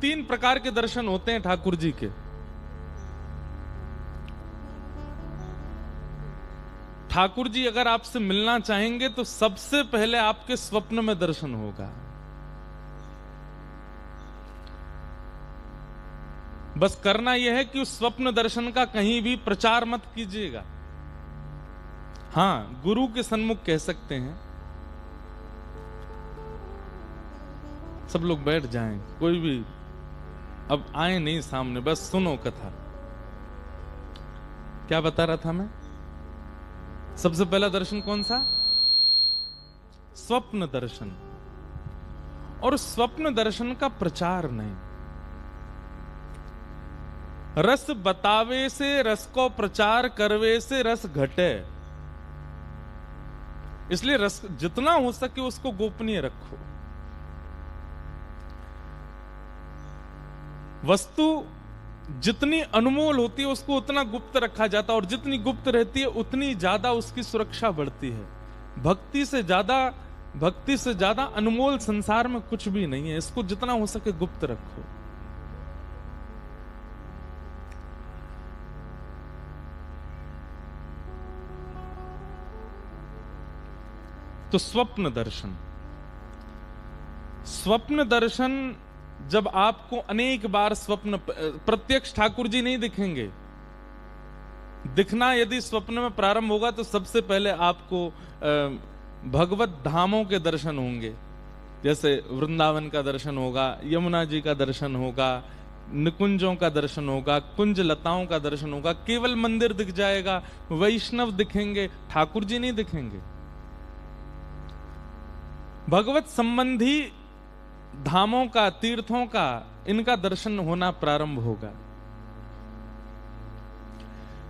तीन प्रकार के दर्शन होते हैं ठाकुर जी के। ठाकुर जी अगर आपसे मिलना चाहेंगे तो सबसे पहले आपके स्वप्न में दर्शन होगा। बस करना यह है कि उस स्वप्न दर्शन का कहीं भी प्रचार मत कीजिएगा। हां, गुरु के सन्मुख कह सकते हैं। सब लोग बैठ जाएं, कोई भी अब आए नहीं सामने, बस सुनो कथा। क्या बता रहा था मैं? सबसे पहला दर्शन कौन सा? स्वप्न दर्शन। और स्वप्न दर्शन का प्रचार नहीं। रस बतावे से रस को प्रचार करवे से रस घटे। इसलिए रस जितना हो सके उसको गोपनीय रखो। वस्तु जितनी अनमोल होती है उसको उतना गुप्त रखा जाता है, और जितनी गुप्त रहती है उतनी ज्यादा उसकी सुरक्षा बढ़ती है। भक्ति से ज्यादा अनमोल संसार में कुछ भी नहीं है। इसको जितना हो सके गुप्त रखो। तो स्वप्न दर्शन जब आपको अनेक बार स्वप्न, प्रत्यक्ष ठाकुर जी नहीं दिखेंगे। दिखना यदि स्वप्न में प्रारंभ होगा तो सबसे पहले आपको भगवत धामों के दर्शन होंगे। जैसे वृंदावन का दर्शन होगा, यमुना जी का दर्शन होगा, निकुंजों का दर्शन होगा, कुंज लताओं का दर्शन होगा। केवल मंदिर दिख जाएगा, वैष्णव दिखेंगे, ठाकुर जी नहीं दिखेंगे। भगवत संबंधी धामों का, तीर्थों का, इनका दर्शन होना प्रारंभ होगा।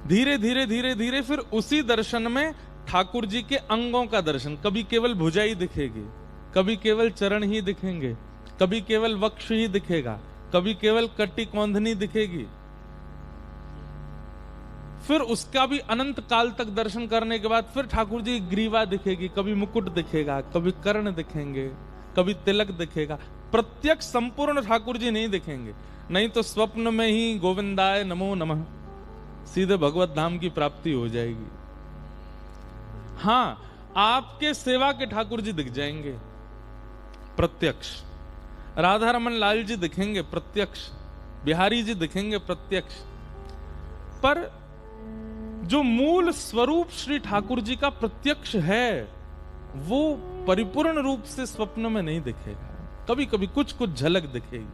धीरे धीरे फिर उसी दर्शन में ठाकुर जी के अंगों का दर्शन। कभी केवल भुजाई दिखेगी, कभी केवल चरण ही दिखेंगे, कभी केवल वक्ष ही दिखेगा, कभी केवल कटी कौंधनी दिखेगी। फिर उसका भी अनंत काल तक दर्शन करने के बाद फिर ठाकुर जी ग्रीवा दिखेगी, कभी मुकुट दिखेगा, कभी कर्ण दिखेंगे, कभी तिलक दिखेगा। प्रत्यक्ष संपूर्ण ठाकुर जी नहीं दिखेंगे। नहीं तो स्वप्न में ही गोविंदाय नमो नमः, सीधे भगवत धाम की प्राप्ति हो जाएगी। हां, आपके सेवा के ठाकुर जी दिख जाएंगे प्रत्यक्ष। राधा रमन लाल जी दिखेंगे प्रत्यक्ष, बिहारी जी दिखेंगे प्रत्यक्ष। पर जो मूल स्वरूप श्री ठाकुर जी का प्रत्यक्ष है वो परिपूर्ण रूप से स्वप्न में नहीं दिखेगा। कभी कभी कुछ कुछ झलक दिखेगी।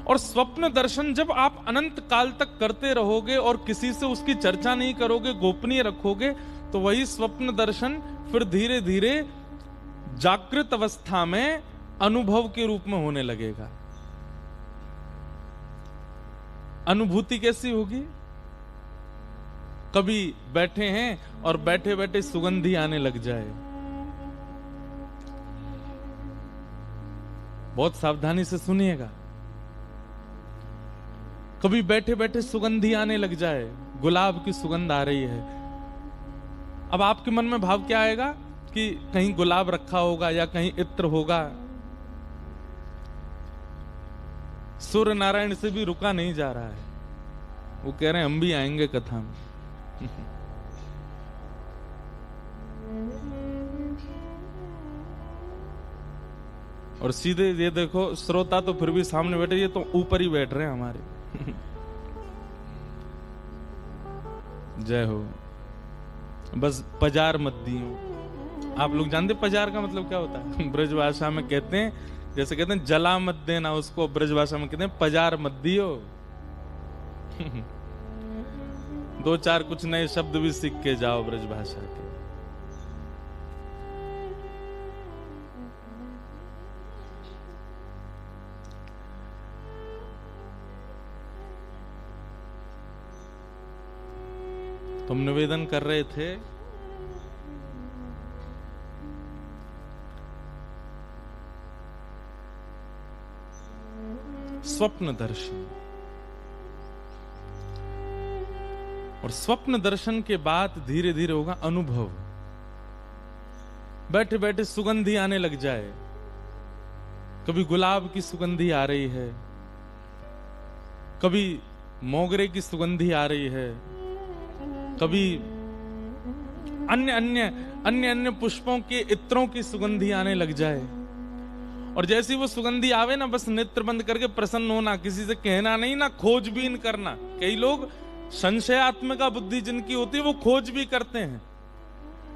और स्वप्न दर्शन जब आप अनंत काल तक करते रहोगे और किसी से उसकी चर्चा नहीं करोगे, गोपनीय रखोगे, तो वही स्वप्न दर्शन फिर धीरे धीरे जागृत अवस्था में अनुभव के रूप में होने लगेगा। अनुभूति कैसी होगी? कभी बैठे हैं और बैठे बैठे सुगंधी आने लग जाए। बहुत सावधानी से सुनिएगा। कभी बैठे बैठे सुगंधी आने लग जाए, गुलाब की सुगंध आ रही है। अब आपके मन में भाव क्या आएगा कि कहीं गुलाब रखा होगा या कहीं इत्र होगा। सूर्य नारायण से भी रुका नहीं जा रहा है। वो कह रहे हैं हम भी आएंगे कथा में। और सीधे ये देखो, श्रोता तो फिर भी सामने बैठे, ये तो ऊपर ही बैठ रहे हैं हमारे। जय हो। बस पजार मत दियो। आप लोग जानते पजार का मतलब क्या होता है? ब्रज भाषा में कहते हैं, जैसे कहते हैं जला मत देना, उसको ब्रज भाषा में कहते हैं पजार मत दियो। दो चार कुछ नए शब्द भी सीख के जाओ ब्रज भाषा के। तुम निवेदन कर रहे थे स्वप्न दर्शन, और स्वप्न दर्शन के बाद धीरे धीरे होगा अनुभव। बैठे बैठे सुगंधी आने लग जाए, कभी गुलाब की सुगंधी आ रही है, कभी मोगरे की सुगंधी आ रही है, कभी अन्य अन्य अन्य अन्य पुष्पों के इत्रों की सुगंधी आने लग जाए, और जैसी वो सुगंधी आवे ना, बस नेत्र बंद करके प्रसन्न होना, किसी से कहना नहीं, ना खोजबीन करना। कई लोग संशयात्मिका बुद्धि जिनकी होती है वो खोज भी करते हैं।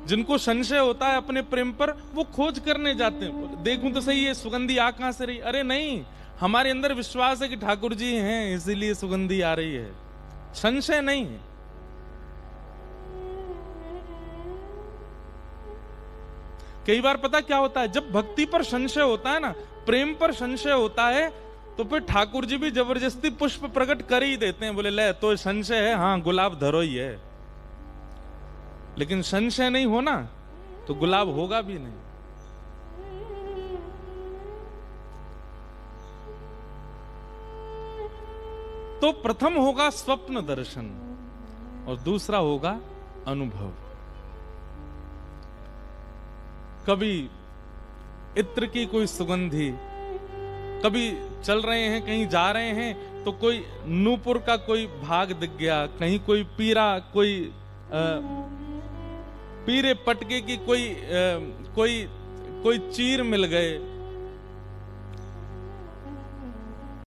जिनको संशय होता है अपने प्रेम पर, वो खोज करने जाते हैं, देखूं तो सही है सुगंधी आ कहां से रही। अरे नहीं, हमारे अंदर विश्वास है कि ठाकुर जी हैं, इसीलिए सुगंधी आ रही है, संशय नहीं है। कई बार पता क्या होता है, जब भक्ति पर संशय होता है ना, प्रेम पर संशय होता है, तो फिर ठाकुर जी भी जबरदस्ती पुष्प प्रकट कर ही देते हैं। बोले ले तो संशय है, हाँ गुलाब धरो ही है, लेकिन संशय नहीं होना तो गुलाब होगा भी नहीं। तो प्रथम होगा स्वप्न दर्शन और दूसरा होगा अनुभव। कभी इत्र की कोई सुगंधी, कभी चल रहे हैं कहीं जा रहे हैं तो कोई नूपुर का कोई भाग दिख गया, कहीं कोई पीरा, कोई पीरे पटके की कोई चीर मिल गए,